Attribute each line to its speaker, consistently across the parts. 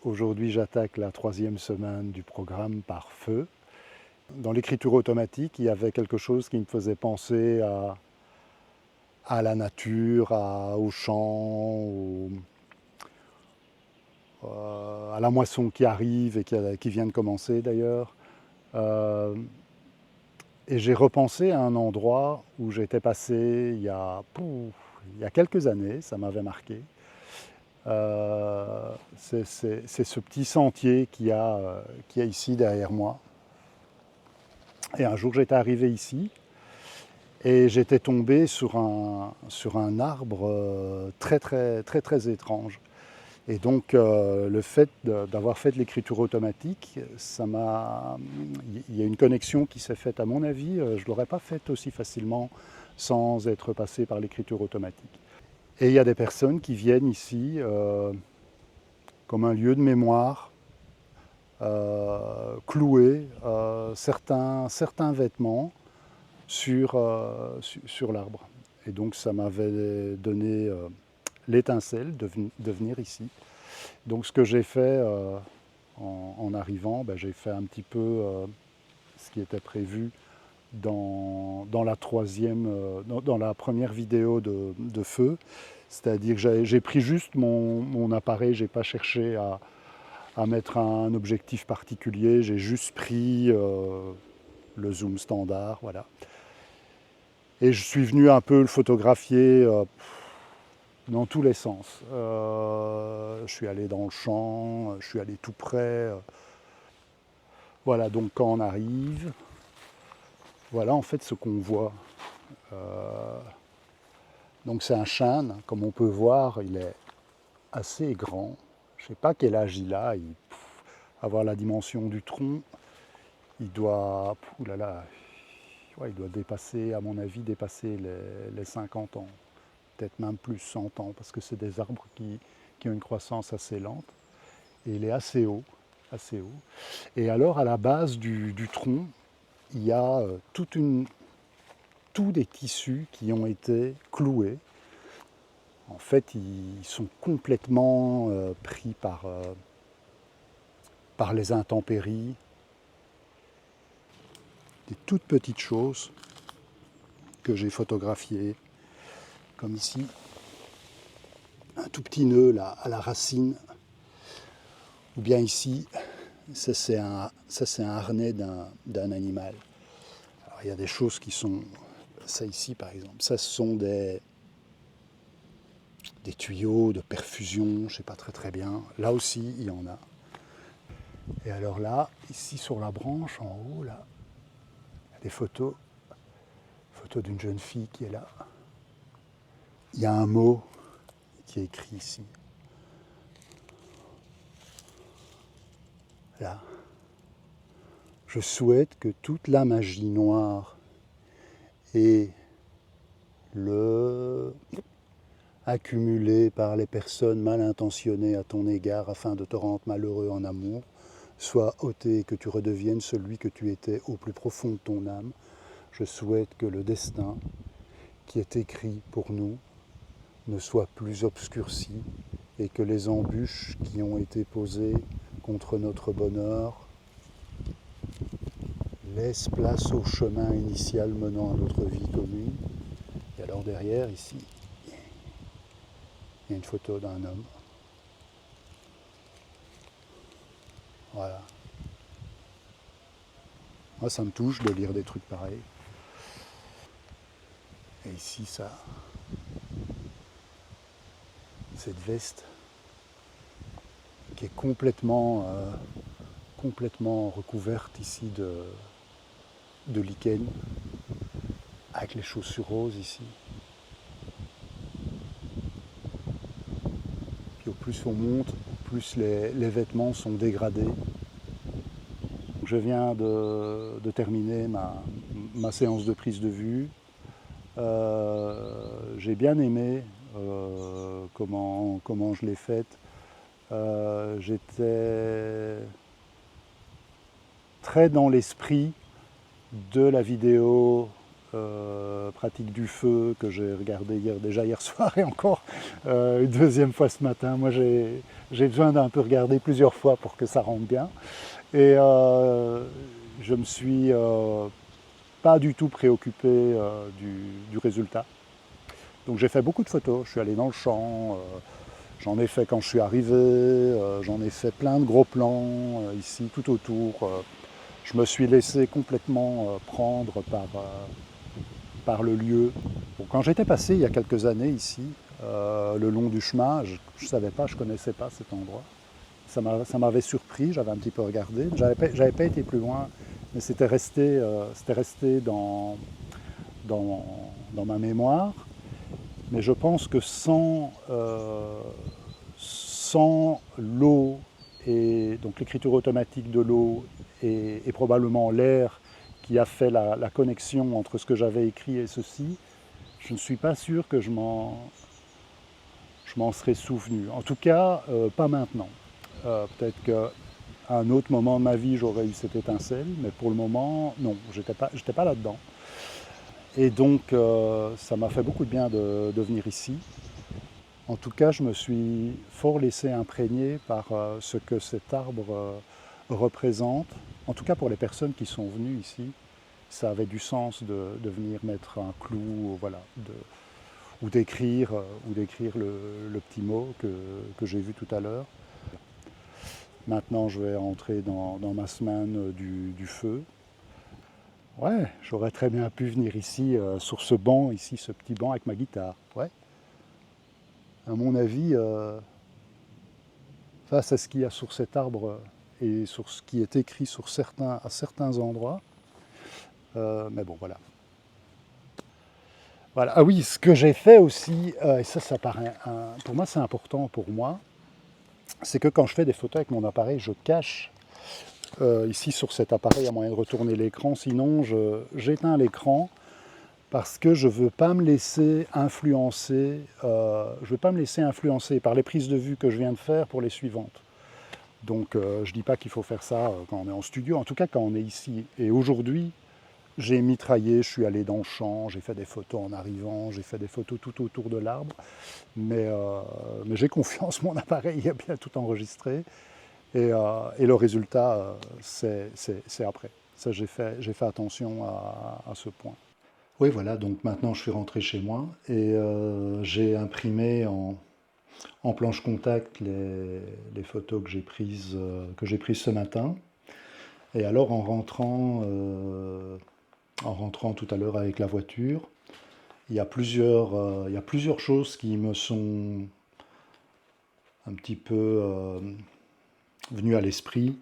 Speaker 1: Aujourd'hui, j'attaque la 3e semaine du programme par feu. Dans l'écriture automatique, il y avait quelque chose qui me faisait penser à la nature, au champ, à la moisson qui arrive et qui vient de commencer d'ailleurs. Euh, et j'ai repensé à un endroit où j'étais passé il y a quelques années, ça m'avait marqué. C'est ce petit sentier qu'il y a ici derrière moi. Et un jour, j'étais arrivé ici et j'étais tombé sur un arbre très, très, très, très étrange. Et donc, le fait d'avoir fait de l'écriture automatique, il y a une connexion qui s'est faite, à mon avis, je ne l'aurais pas faite aussi facilement sans être passé par l'écriture automatique. Et il y a des personnes qui viennent ici comme un lieu de mémoire, clouer certains vêtements sur l'arbre. Et donc ça m'avait donné l'étincelle de venir ici. Donc ce que j'ai fait en arrivant, j'ai fait un petit peu ce qui était prévu dans la première vidéo de feu. C'est-à-dire que j'ai pris juste mon appareil, je n'ai pas cherché à mettre un objectif particulier, j'ai juste pris le zoom standard, voilà. Et je suis venu un peu le photographier dans tous les sens. Je suis allé dans le champ, je suis allé tout près. Voilà, donc quand on arrive, voilà en fait ce qu'on voit. Donc c'est un chêne, comme on peut voir, il est assez grand. Je ne sais pas quel âge il a, avoir la dimension du tronc, il doit, oulala, ouais, il doit dépasser, à mon avis, dépasser les 50 ans, peut-être même plus 100 ans, parce que c'est des arbres qui ont une croissance assez lente. Et il est assez haut, assez haut. Et alors, à la base du tronc, il y a tous des tissus qui ont été cloués. En fait, ils sont complètement pris par les intempéries, des toutes petites choses que j'ai photographiées, comme ici, un tout petit nœud là, à la racine, ou bien ici, ça c'est un harnais d'un animal. Alors, il y a des choses qui sont, ça ici par exemple, ça ce sont des tuyaux de perfusion, je ne sais pas très très bien, là aussi il y en a. Et alors là, ici sur la branche en haut, là, il y a des photos d'une jeune fille qui est là. Il y a un mot qui est écrit ici. Là. Je souhaite que toute la magie noire et le accumulée par les personnes mal intentionnées à ton égard afin de te rendre malheureux en amour soit ôtée et que tu redeviennes celui que tu étais au plus profond de ton âme. Je souhaite que le destin qui est écrit pour nous ne soit plus obscurci et que les embûches qui ont été posées contre notre bonheur laissent place au chemin initial menant à notre vie commune. Et alors derrière, ici, il y a une photo d'un homme. Voilà. Moi, ça me touche de lire des trucs pareils. Et ici, cette veste qui est complètement recouverte ici de lichen, avec les chaussures roses ici. Puis au plus on monte, au plus les vêtements sont dégradés. Je viens de terminer ma séance de prise de vue. J'ai bien aimé comment je l'ai faite. J'étais très dans l'esprit de la vidéo pratique du feu que j'ai regardé déjà hier soir et encore une deuxième fois ce matin. Moi j'ai besoin d'un peu regarder plusieurs fois pour que ça rentre bien. Et je me suis pas du tout préoccupé du résultat. Donc j'ai fait beaucoup de photos, je suis allé dans le champ, j'en ai fait quand je suis arrivé, j'en ai fait plein de gros plans ici tout autour. Je me suis laissé complètement prendre par le lieu. Bon, quand j'étais passé il y a quelques années ici, le long du chemin, je ne savais pas, je ne connaissais pas cet endroit. Ça m'avait surpris, j'avais un petit peu regardé. J'avais pas été plus loin, mais c'était resté dans ma mémoire. Mais je pense que sans l'eau et donc l'écriture automatique de l'eau et probablement l'air qui a fait la connexion entre ce que j'avais écrit et ceci, je ne suis pas sûr que je m'en serais souvenu. En tout cas, pas maintenant. Peut-être qu'à un autre moment de ma vie, j'aurais eu cette étincelle, mais pour le moment, non, j'étais pas là-dedans. Et donc, ça m'a fait beaucoup de bien de venir ici. En tout cas, je me suis fort laissé imprégner par ce que cet arbre représente. En tout cas, pour les personnes qui sont venues ici, ça avait du sens de venir mettre un clou, voilà, ou d'écrire le petit mot que j'ai vu tout à l'heure. Maintenant, je vais entrer dans ma semaine du feu. Ouais, j'aurais très bien pu venir ici, sur ce banc, ici, ce petit banc avec ma guitare. Ouais. À mon avis, face à ce qu'il y a sur cet arbre et sur ce qui est écrit à certains endroits. Mais bon, voilà. Voilà. Ah oui, ce que j'ai fait aussi, et ça paraît, pour moi c'est important pour moi, c'est que quand je fais des photos avec mon appareil, je cache ici sur cet appareil, il y a moyen de retourner l'écran, sinon j'éteins l'écran parce que je ne veux pas me laisser influencer, par les prises de vue que je viens de faire pour les suivantes. Donc je ne dis pas qu'il faut faire ça quand on est en studio, en tout cas quand on est ici. Et aujourd'hui, j'ai mitraillé, je suis allé dans le champ, j'ai fait des photos en arrivant, j'ai fait des photos tout autour de l'arbre, mais j'ai confiance, mon appareil a bien tout enregistré, et le résultat, c'est après. Ça, j'ai fait attention à ce point. Oui, voilà, donc maintenant je suis rentré chez moi et j'ai imprimé en planche contact les photos que j'ai prises ce matin. Et alors en rentrant tout à l'heure avec la voiture, il y a plusieurs choses qui me sont un petit peu venues à l'esprit.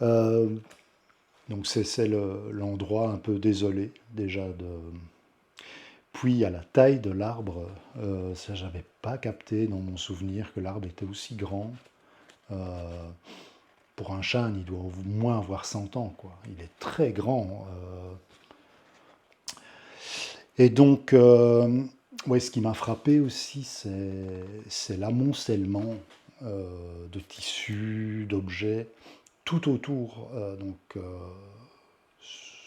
Speaker 1: Euh, donc c'est l'endroit un peu désolé déjà de. Puis à la taille de l'arbre, ça j'avais pas capté dans mon souvenir que l'arbre était aussi grand. Euh, pour un chêne, il doit au moins avoir 100 ans, quoi. Il est très grand. Et donc, ouais, ce qui m'a frappé aussi, c'est l'amoncellement de tissus, d'objets tout autour.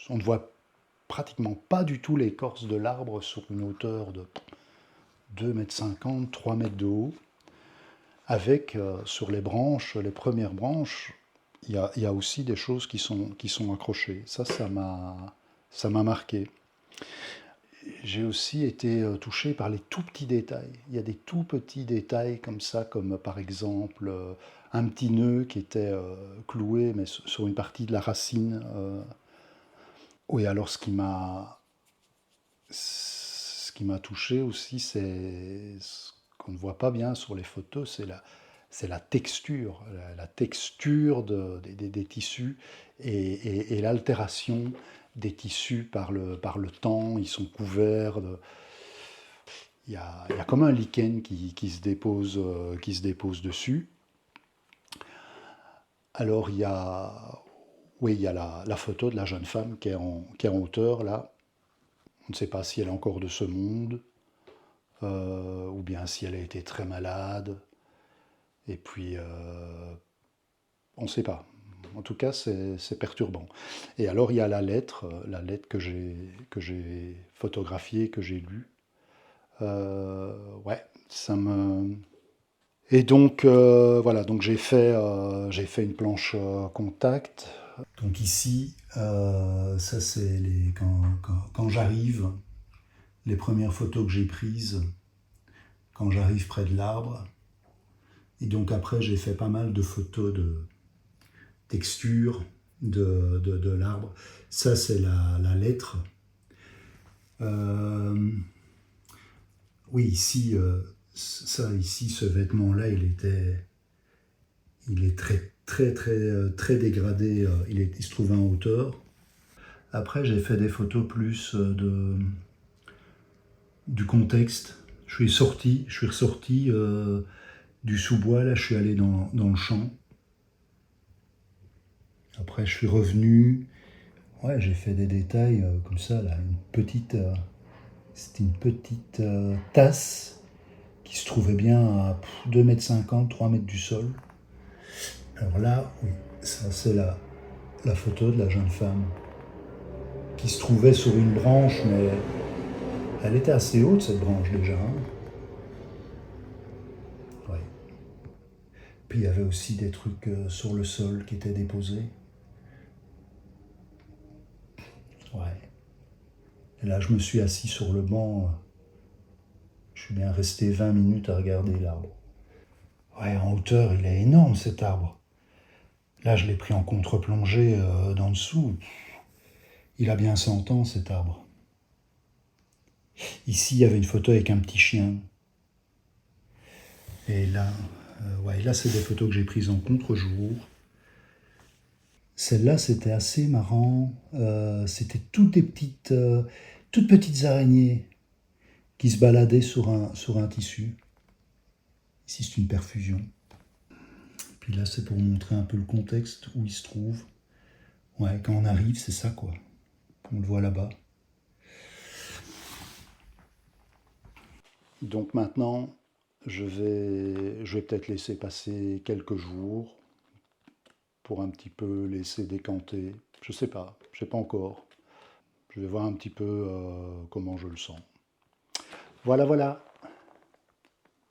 Speaker 1: On ne voit pratiquement pas du tout l'écorce de l'arbre sur une hauteur de 2,50 m, 3 mètres de haut, avec sur les branches, les premières branches, il y a aussi des choses qui sont accrochées. Ça m'a marqué. J'ai aussi été touché par les tout petits détails. Il y a des tout petits détails comme ça, comme par exemple un petit nœud qui était cloué mais sur une partie de la racine. Oui, alors ce qui m'a touché aussi, c'est ce qu'on ne voit pas bien sur les photos, c'est la texture, la texture des tissus et l'altération des tissus par le temps. Ils sont couverts il y a comme un lichen qui se dépose dessus. Alors oui, il y a la photo de la jeune femme qui est en hauteur là. On ne sait pas si elle est encore de ce monde, ou bien si elle a été très malade. Et puis, on ne sait pas. En tout cas, c'est perturbant. Et alors, il y a la lettre que j'ai photographiée, que j'ai lue. Ouais, ça me... Et donc, voilà, donc j'ai fait une planche contact. Donc ici, ça c'est quand j'arrive, les premières photos que j'ai prises, quand j'arrive près de l'arbre. Et donc après, j'ai fait pas mal de photos de texture de l'arbre. Ça, c'est la lettre. Euh, oui, ici, ici, ce vêtement-là, il est très dégradé. Il se trouve en hauteur. Après, j'ai fait des photos plus du contexte. Je suis ressorti du sous-bois, là, je suis allé dans le champ. Après, je suis revenu. Ouais, j'ai fait des détails comme ça, là. C'était une petite tasse qui se trouvait bien à 2,50 m, 3 mètres du sol. Alors là, oui, ça c'est la photo de la jeune femme qui se trouvait sur une branche, mais elle était assez haute cette branche déjà. Hein. Ouais. Puis il y avait aussi des trucs sur le sol qui étaient déposés. Ouais. Et là, je me suis assis sur le banc. Je suis bien resté 20 minutes à regarder l'arbre. Ouais, en hauteur, il est énorme cet arbre. Là, je l'ai pris en contre-plongée d'en dessous. Il a bien 100 ans cet arbre. Ici, il y avait une photo avec un petit chien. Et là, ouais, là c'est des photos que j'ai prises en contre-jour. Celle-là, c'était assez marrant. C'était toutes petites araignées qui se baladaient sur un tissu. Ici, c'est une perfusion. Puis là, c'est pour montrer un peu le contexte où il se trouve. Ouais, quand on arrive, c'est ça, quoi. On le voit là-bas. Donc maintenant, je vais peut-être laisser passer quelques jours pour un petit peu laisser décanter. Je sais pas encore. Je vais voir un petit peu comment je le sens. Voilà, voilà.